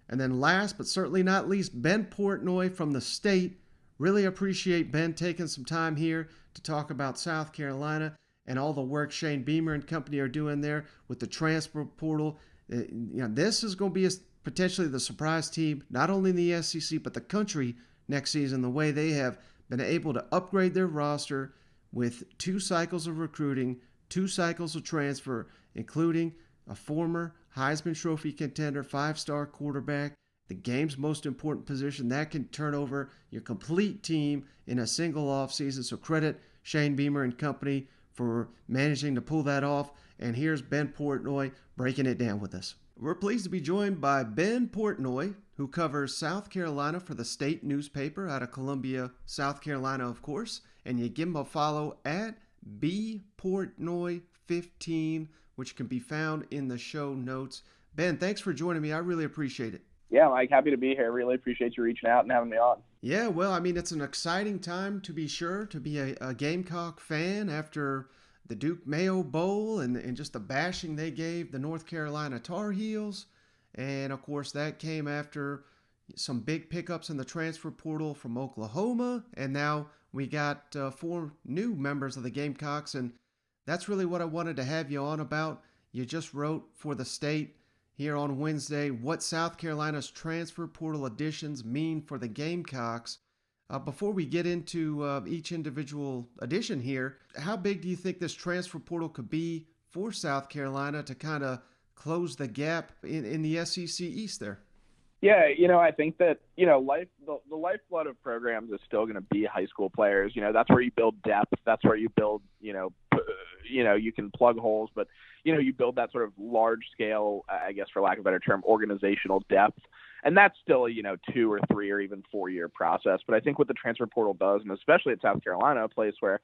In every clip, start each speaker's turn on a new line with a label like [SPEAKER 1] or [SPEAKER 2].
[SPEAKER 1] And then last but certainly not least, Ben Portnoy from the state. Really appreciate Ben taking some time here to talk about South Carolina and all the work Shane Beamer and company are doing there with the transfer portal. This is going to be potentially the surprise team, not only in the SEC, but the country next season, the way they have been able to upgrade their roster with 2 cycles of recruiting, 2 cycles of transfer, including a former Heisman Trophy contender, 5-star quarterback, the game's most important position. That can turn over your complete team in a single offseason. So credit Shane Beamer and company for managing to pull that off. And here's Ben Portnoy breaking it down with us. We're pleased to be joined by Ben Portnoy, who covers South Carolina for the state newspaper out of Columbia, South Carolina, of course. And you give him a follow at bportnoy15, which can be found in the show notes. Ben, thanks for joining me. I really appreciate it.
[SPEAKER 2] Yeah, Mike, happy to be here. Really appreciate you reaching out and having me on.
[SPEAKER 1] Yeah, well, I mean, it's an exciting time to be sure to be a Gamecock fan after the Duke Mayo Bowl and just the bashing they gave the North Carolina Tar Heels. And, of course, that came after some big pickups in the transfer portal from Oklahoma. And now we got 4 new members of the Gamecocks. And that's really what I wanted to have you on about. You just wrote for the state here on Wednesday what South Carolina's transfer portal additions mean for the Gamecocks. Before we get into each individual addition here, how big do you think this transfer portal could be for South Carolina to kind of close the gap in the SEC East there?
[SPEAKER 2] Yeah, I think that, the lifeblood of programs is still going to be high school players. That's where you build depth. That's where you build, you can plug holes, but, you build that sort of large scale, I guess, for lack of a better term, organizational depth. And that's still a, 2 or 3 or even 4-year process. But I think what the transfer portal does, and especially at South Carolina, a place where,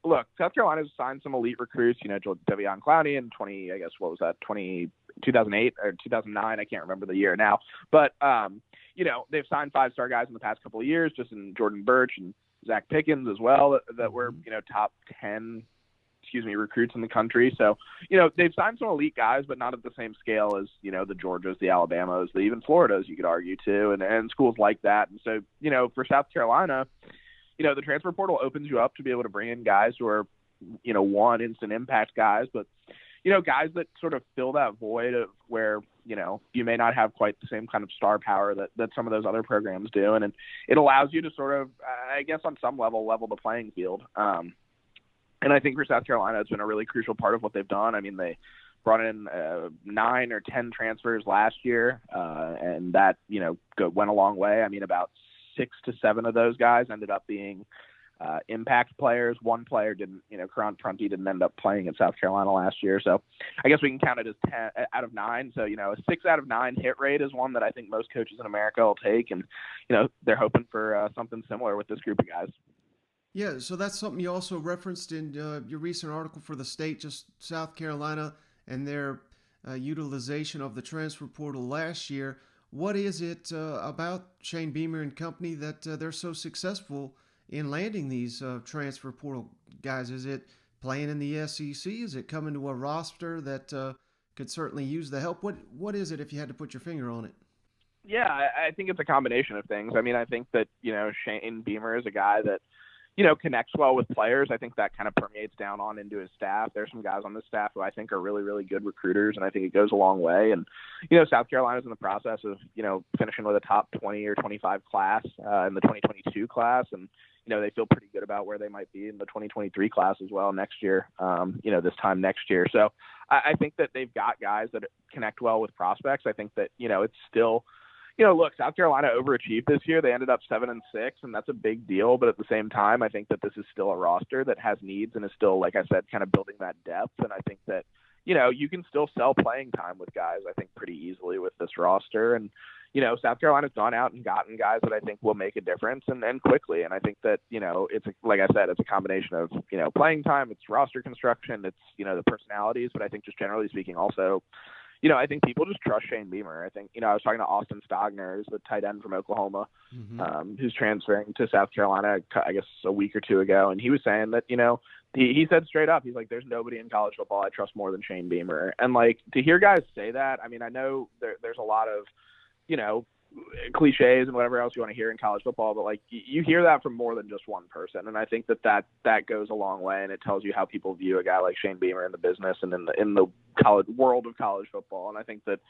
[SPEAKER 2] look, South Carolina's signed some elite recruits, Devion Clowney in 2008 or 2009. I can't remember the year now. But, they've signed 5-star guys in the past couple of years, just in Jordan Birch and Zach Pickens as well, that were, top 10 recruits in the country. So, they've signed some elite guys, but not at the same scale as, the Georgias, the Alabamas, the even Floridas, you could argue too, and schools like that. And so, for South Carolina, the transfer portal opens you up to be able to bring in guys who are, one, instant impact guys, but, guys that sort of fill that void of where, you may not have quite the same kind of star power that some of those other programs do. And it allows you to sort of, I guess on some level the playing field. And I think for South Carolina, it's been a really crucial part of what they've done. I mean, they brought in 9 or 10 transfers last year, and that, went a long way. I mean, about 6 to 7 of those guys ended up being impact players. One player didn't, Karan Prunty didn't end up playing at South Carolina last year. So I guess we can count it as 10 out of 9. So, a 6 out of 9 hit rate is one that I think most coaches in America will take. And, they're hoping for something similar with this group of guys.
[SPEAKER 1] Yeah, so that's something you also referenced in your recent article for the state, just South Carolina and their utilization of the transfer portal last year. What is it about Shane Beamer and company that they're so successful in landing these transfer portal guys? Is it playing in the SEC? Is it coming to a roster that could certainly use the help? What is it if you had to put your finger on it?
[SPEAKER 2] Yeah, I think it's a combination of things. I mean, I think that, Shane Beamer is a guy that, connects well with players. I think that kind of permeates down on into his staff. There's some guys on the staff who I think are really, really good recruiters, and I think it goes a long way. And, South Carolina's in the process of, finishing with a top 20 or 25 class in the 2022 class. And, they feel pretty good about where they might be in the 2023 class as well next year, this time next year. So I think that they've got guys that connect well with prospects. I think that, it's still – look, South Carolina overachieved this year. They ended up 7-6, and that's a big deal. But at the same time, I think that this is still a roster that has needs and is still, like I said, kind of building that depth. And I think that, you can still sell playing time with guys, I think, pretty easily with this roster. And, South Carolina's gone out and gotten guys that I think will make a difference and quickly. And I think that, like I said, it's a combination of, playing time, it's roster construction, it's, the personalities. But I think just generally speaking also, I think people just trust Shane Beamer. I think, I was talking to Austin Stogner, who's the tight end from Oklahoma, who's transferring to South Carolina, I guess a week or two ago. And he was saying that, he said straight up, he's like, there's nobody in college football I trust more than Shane Beamer. And like, to hear guys say that, I mean, I know there's a lot of, you know, cliches and whatever else you want to hear in college football, but like you hear that from more than just one person, and I think that goes a long way, and it tells you how people view a guy like Shane Beamer in the business and in the college world of college football, and I think that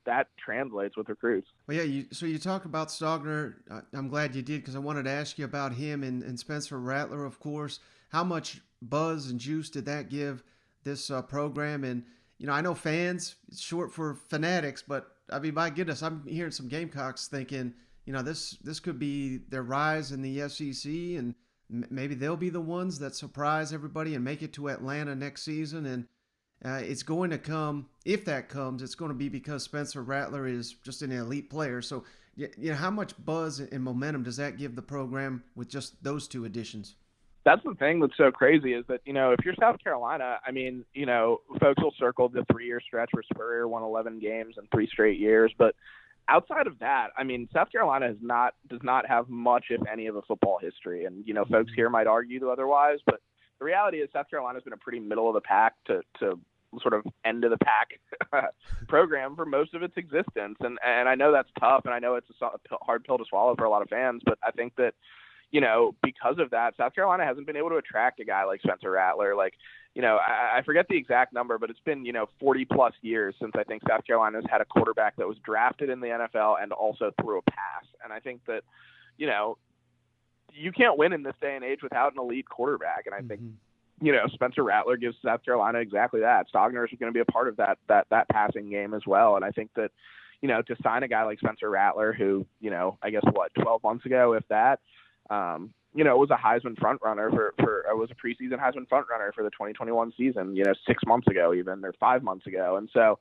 [SPEAKER 2] that translates with recruits.
[SPEAKER 1] Well, yeah. So you talk about Stogner. I'm glad you did because I wanted to ask you about him and Spencer Rattler, of course. How much buzz and juice did that give this program? And I know fans, it's short for fanatics, but I mean, my goodness, I'm hearing some Gamecocks thinking, this could be their rise in the SEC, and maybe they'll be the ones that surprise everybody and make it to Atlanta next season. And it's going to come, if that comes, it's going to be because Spencer Rattler is just an elite player. So, how much buzz and momentum does that give the program with just those two additions?
[SPEAKER 2] That's the thing that's so crazy is that, if you're South Carolina, I mean, folks will circle the 3-year stretch where Spurrier won 11 games in 3 straight years. But outside of that, I mean, South Carolina does not have much, if any, of a football history. And, folks here might argue otherwise. But the reality is South Carolina's been a pretty middle of the pack to sort of end of the pack program for most of its existence. And I know that's tough, and I know it's a hard pill to swallow for a lot of fans, but I think that, because of that, South Carolina hasn't been able to attract a guy like Spencer Rattler. Like, I forget the exact number, but it's been, 40 plus years since I think South Carolina's had a quarterback that was drafted in the NFL and also threw a pass. And I think that, you can't win in this day and age without an elite quarterback. And I think, Spencer Rattler gives South Carolina exactly that. Stogner is going to be a part of that passing game as well. And I think that, to sign a guy like Spencer Rattler, who, I guess 12 months ago, if that, was a Heisman front runner was a preseason Heisman front runner for the 2021 season, 6 months ago even, or 5 months ago. And so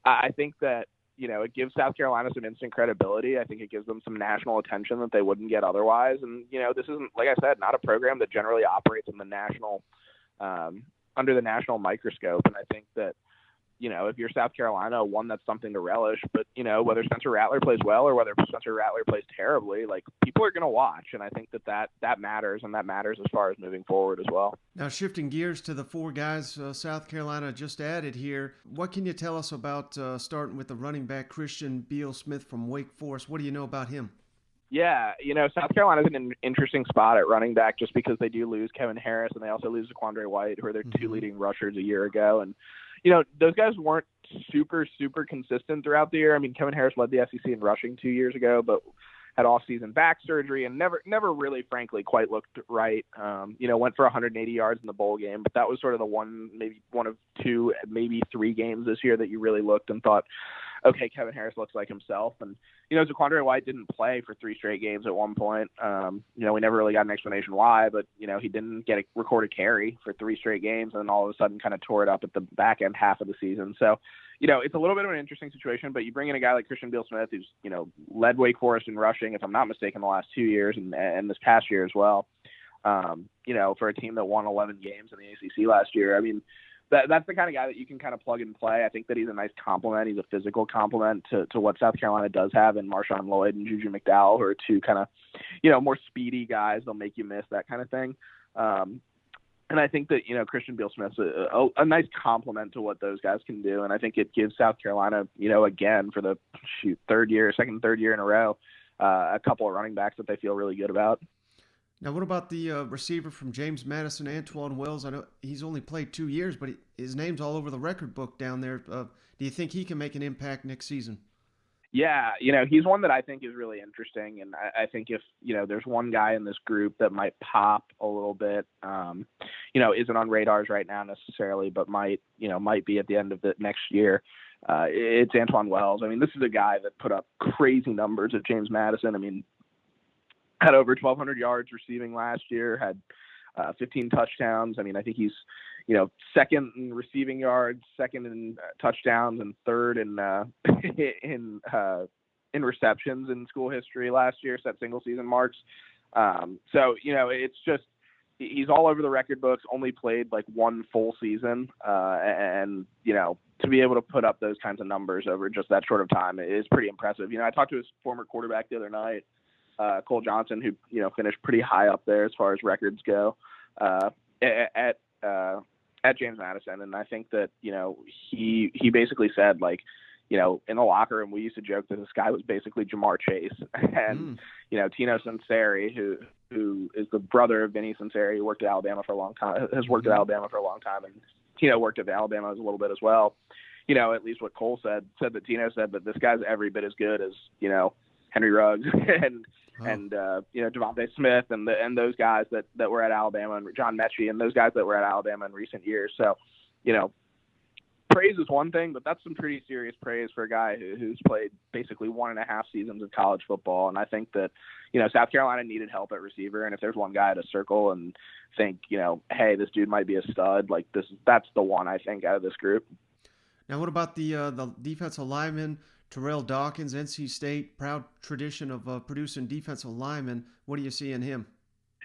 [SPEAKER 2] I think that, it gives South Carolina some instant credibility. I think it gives them some national attention that they wouldn't get otherwise. And, this isn't, like I said, not a program that generally operates in the national, under the national microscope. And I think that, if you're South Carolina, one, that's something to relish, but, whether Spencer Rattler plays well or whether Spencer Rattler plays terribly, like, people are going to watch. And I think that matters, and that matters as far as moving forward as well.
[SPEAKER 1] Now, shifting gears to the 4 guys South Carolina just added here, what can you tell us about starting with the running back Christian Beal-Smith from Wake Forest? What do you know about him?
[SPEAKER 2] Yeah, South Carolina's in an interesting spot at running back just because they do lose Kevin Harris and they also lose Zaquandre White, who are their 2 leading rushers a year ago. And, those guys weren't super, super consistent throughout the year. I mean, Kevin Harris led the SEC in rushing 2 years ago, but had off-season back surgery and never really, frankly, quite looked right. Went for 180 yards in the bowl game, but that was sort of maybe one of 2, maybe 3 games this year that you really looked and thought, okay, Kevin Harris looks like himself. And, Zaquandre White didn't play for 3 straight games at one point. We never really got an explanation why, but, he didn't get a recorded carry for 3 straight games and then all of a sudden kind of tore it up at the back end half of the season. So, it's a little bit of an interesting situation, but you bring in a guy like Christian Beal-Smith, who's, led Wake Forest in rushing, if I'm not mistaken, the last 2 years and this past year as well, for a team that won 11 games in the ACC last year. I mean, that's the kind of guy that you can kind of plug and play. I think that he's a nice complement. He's a physical complement to what South Carolina does have in Marshawn Lloyd and Juju McDowell, who are 2 kind of, more speedy guys. They'll make you miss, that kind of thing. And I think that, Christian Beal-Smith's a nice complement to what those guys can do. And I think it gives South Carolina, again, for the third year in a row, a couple of running backs that they feel really good about.
[SPEAKER 1] Now, what about the receiver from James Madison, Antoine Wells? I know he's only played 2 years, but his name's all over the record book down there. Do you think he can make an impact next season?
[SPEAKER 2] Yeah, he's one that I think is really interesting. And I think if, there's one guy in this group that might pop a little bit, isn't on radars right now necessarily, but might be at the end of the next year, it's Antoine Wells. I mean, this is a guy that put up crazy numbers at James Madison. I mean, had over 1,200 yards receiving last year, had 15 touchdowns. I mean, I think he's, second in receiving yards, second in touchdowns, and third in in receptions in school history last year, set single season marks. So, it's just, he's all over the record books, only played like 1 full season. And, to be able to put up those kinds of numbers over just that short of time is pretty impressive. I talked to his former quarterback the other night, Cole Johnson, who, finished pretty high up there as far as records go, at James Madison. And I think that, he basically said, like, in the locker room, we used to joke that this guy was basically Jamar Chase. And, Tino Sunseri, who is the brother of Vinny Sunseri, who worked at Alabama for a long time, has worked at Alabama for a long time. And Tino worked at Alabama a little bit as well. At least what Cole said that Tino said that this guy's every bit as good as, Henry Ruggs and Devontae Smith and those guys that were at Alabama, and John Mechie and those guys that were at Alabama in recent years. So, praise is one thing, but that's some pretty serious praise for a guy who's played basically 1.5 seasons of college football. And I think that, South Carolina needed help at receiver. And if there's one guy to circle and think, hey, this dude might be a stud, like that's the one, I think, out of this group.
[SPEAKER 1] Now, what about the defensive lineman, Terrell Dawkins, NC State, proud tradition of producing defensive linemen. What do you see in him?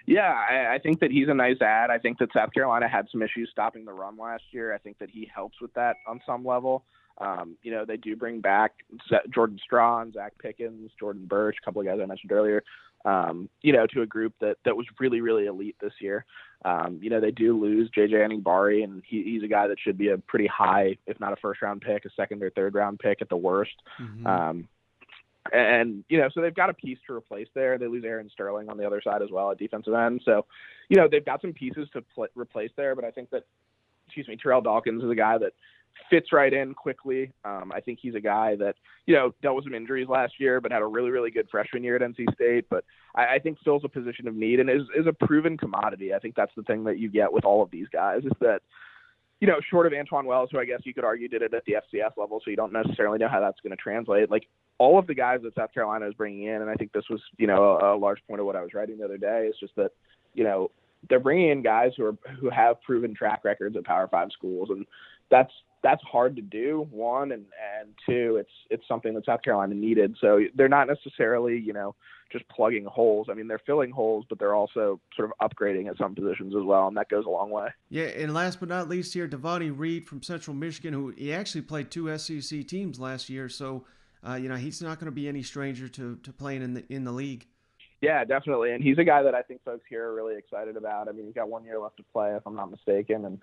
[SPEAKER 2] Yeah, I think that he's a nice add. I think that South Carolina had some issues stopping the run last year. I think that he helps with that on some level. They do bring back Jordan Strawn, Zach Pickens, Jordan Burch, a couple of guys I mentioned earlier, to a group that was really, really elite this year. They do lose J.J. Eningbari, and he's a guy that should be a pretty high, if not a first-round pick, a second or third-round pick at the worst. So they've got a piece to replace there. They lose Aaron Sterling on the other side as well at defensive end. So, they've got some pieces to replace there. But I think that, Terrell Dawkins is a guy that fits right in quickly. I think he's a guy that, dealt with some injuries last year, but had a really, really good freshman year at NC State. But I think fills a position of need and is a proven commodity. I think that's the thing that you get with all of these guys is that, short of Antoine Wells, who I guess you could argue did it at the FCS level, so you don't necessarily know how that's going to translate. Like all of the guys that South Carolina is bringing in, and I think this was, a large point of what I was writing the other day, is just that, they're bringing in guys who have proven track records at Power 5 schools, and that's hard to do. One and two, it's something that South Carolina needed. So they're not necessarily, just plugging holes. I mean, they're filling holes, but they're also sort of upgrading at some positions as well, and that goes a long way.
[SPEAKER 1] Yeah, and last but not least here, Devontae Reed from Central Michigan, who he actually played 2 SEC teams last year, so he's not going to be any stranger to playing in the league.
[SPEAKER 2] Yeah, definitely, and he's a guy that I think folks here are really excited about. I mean, he's got 1 year left to play, if I'm not mistaken, and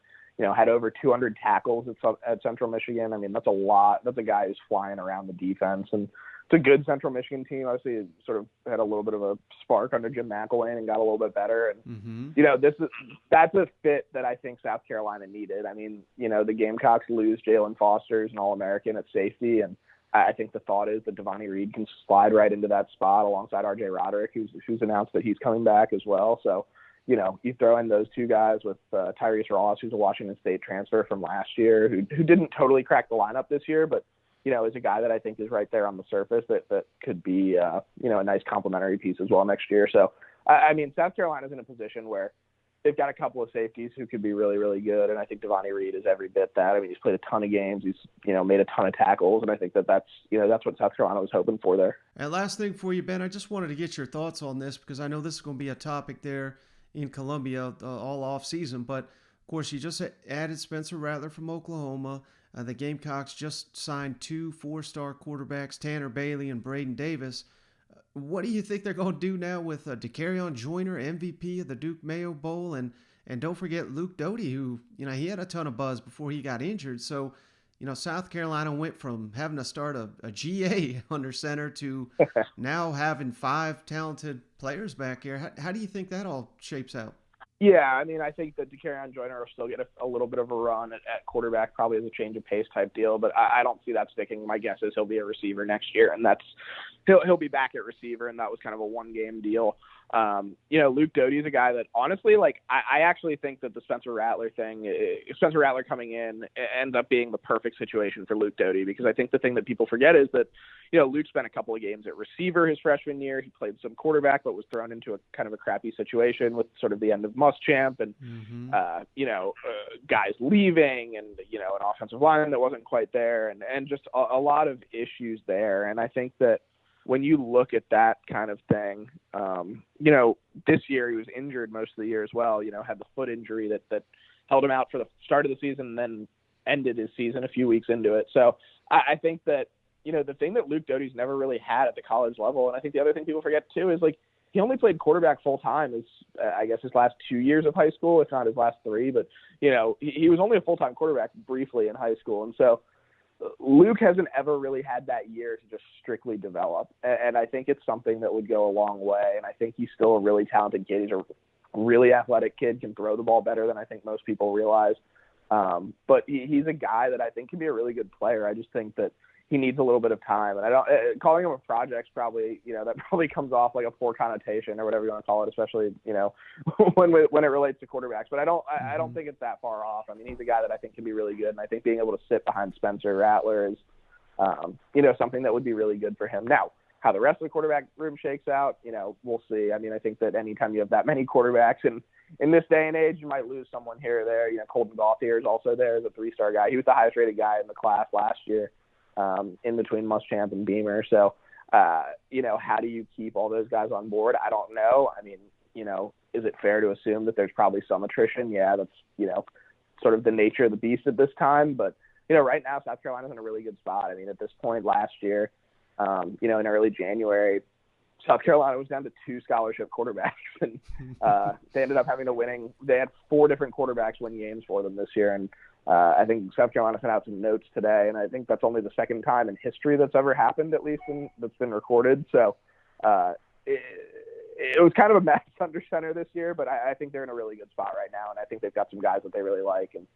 [SPEAKER 2] had over 200 tackles at Central Michigan. I mean, that's a lot. That's a guy who's flying around the defense, and it's a good Central Michigan team. Obviously, it sort of had a little bit of a spark under Jim McElwain and got a little bit better. And that's a fit that I think South Carolina needed. I mean, the Gamecocks lose Jalen Foster, an All-American at safety, and I think the thought is that Devontae Reed can slide right into that spot alongside R.J. Roderick, who's announced that he's coming back as well. So, you throw in those two guys with Tyrese Ross, who's a Washington State transfer from last year, who didn't totally crack the lineup this year, but is a guy that I think is right there on the surface that could be a nice complementary piece as well next year. So, I mean, South Carolina's in a position where they've got a couple of safeties who could be really, really good, and I think Devontae Reed is every bit that. I mean, he's played a ton of games, he's made a ton of tackles, and I think that's what South Carolina was hoping for there.
[SPEAKER 1] And last thing for you, Ben, I just wanted to get your thoughts on this because I know this is going to be a topic there in Columbia all off season, but of course you just added Spencer Rattler from Oklahoma. The Gamecocks just signed 2 4-star quarterbacks, Tanner Bailey and Braden Davis. What do you think they're going to do now with DeCarrion Joyner, MVP of the Duke Mayo Bowl, and don't forget Luke Doty, who he had a ton of buzz before he got injured. So South Carolina went from having to start a GA under center to now having 5 talented players back here. How do you think that all shapes out?
[SPEAKER 2] Yeah, I mean, I think that DeCarrion Joyner will still get a little bit of a run at quarterback, probably as a change of pace type deal, but I don't see that sticking. My guess is he'll be a receiver next year, and he'll be back at receiver, and that was kind of a one-game deal. Luke Doty is a guy that, honestly, I actually think that the Spencer Rattler coming in ends up being the perfect situation for Luke Doty, because I think the thing that people forget is that, Luke spent a couple of games at receiver his freshman year. He played some quarterback, but was thrown into a kind of a crappy situation with sort of the end of Muschamp and, guys leaving and, an offensive line that wasn't quite there and just a lot of issues there. And I think that when you look at that kind of thing, this year he was injured most of the year as well, had the foot injury that held him out for the start of the season and then ended his season a few weeks into it. So I think that, the thing that Luke Doty's never really had at the college level, and I think the other thing people forget too, is he only played quarterback full time I guess his last 2 years of high school, if not his last 3, but he was only a full-time quarterback briefly in high school. And so, Luke hasn't ever really had that year to just strictly develop. And I think it's something that would go a long way. And I think he's still a really talented kid. He's a really athletic kid, can throw the ball better than I think most people realize. But he's a guy that I think can be a really good player. I just think that he needs a little bit of time. And I don't, calling him a project's probably, that probably comes off like a poor connotation or whatever you want to call it, especially, when it relates to quarterbacks. But I don't think it's that far off. I mean, he's a guy that I think can be really good. And I think being able to sit behind Spencer Rattler is, something that would be really good for him. Now, how the rest of the quarterback room shakes out, we'll see. I mean, I think that anytime you have that many quarterbacks in this day and age, you might lose someone here or there. Colton Gauthier is also there as a 3-star guy. He was the highest rated guy in the class last year. In between Muschamp and Beamer. So, how do you keep all those guys on board? I don't know. I mean, is it fair to assume that there's probably some attrition? Yeah, that's, sort of the nature of the beast at this time. But, right now, South Carolina's in a really good spot. I mean, at this point last year, in early January, South Carolina was down to 2 scholarship quarterbacks. And they ended up they had 4 different quarterbacks win games for them this year. And I think South Carolina sent out some notes today, and I think that's only the second time in history that's ever happened, at least that's been recorded. So it was kind of a mess under center this year, but I think they're in a really good spot right now, and I think they've got some guys that they really like. And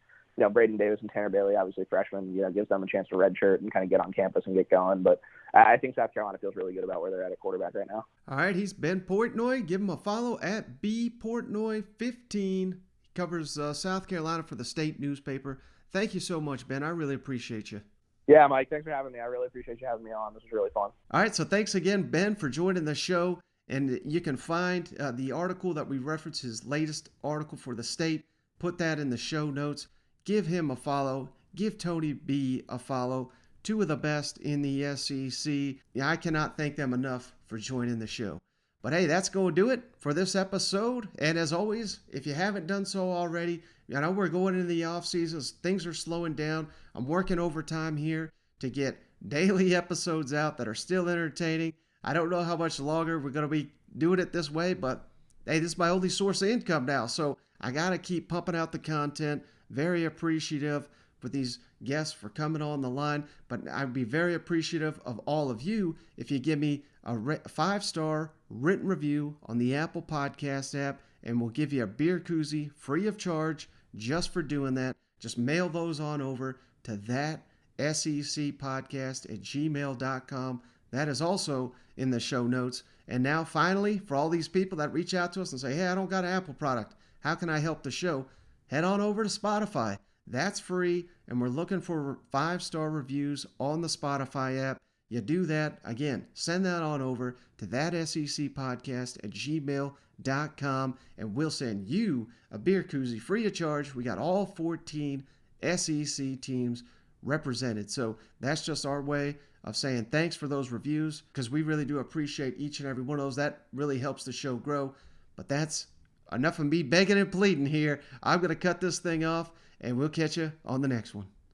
[SPEAKER 2] Braden Davis and Tanner Bailey, obviously freshmen, gives them a chance to redshirt and kind of get on campus and get going. But I think South Carolina feels really good about where they're at quarterback right now.
[SPEAKER 1] All right, he's Ben Portnoy. Give him a follow at bportnoy15. Covers South Carolina for the state newspaper. Thank you so much, Ben. I really appreciate you.
[SPEAKER 2] Yeah, Mike, thanks for having me. I really appreciate you having me on. This was really fun.
[SPEAKER 1] All right, so thanks again, Ben, for joining the show. And you can find the article that we referenced, his latest article for the state. Put that in the show notes. Give him a follow. Give Tony B a follow. 2 of the best in the SEC. Yeah, I cannot thank them enough for joining the show. But hey, that's going to do it for this episode. And as always, if you haven't done so already, I know we're going into the off season. Things are slowing down. I'm working overtime here to get daily episodes out that are still entertaining. I don't know how much longer we're going to be doing it this way, but hey, this is my only source of income now. So I got to keep pumping out the content. Very appreciative for these guests for coming on the line. But I'd be very appreciative of all of you if you give me a 5-star written review on the Apple Podcast app, and we'll give you a beer koozie free of charge just for doing that. Just mail those on over to that secpodcast@gmail.com. That is also in the show notes. And now finally, for all these people that reach out to us and say, hey, I don't got an Apple product, how can I help the show? Head on over to Spotify. That's free, and we're looking for 5-star reviews on the Spotify app. You do that, again, send that on over to that secpodcast@gmail.com, and we'll send you a beer koozie free of charge. We got all 14 SEC teams represented. So that's just our way of saying thanks for those reviews, because we really do appreciate each and every one of those. That really helps the show grow. But that's enough of me begging and pleading here. I'm going to cut this thing off, and we'll catch you on the next one.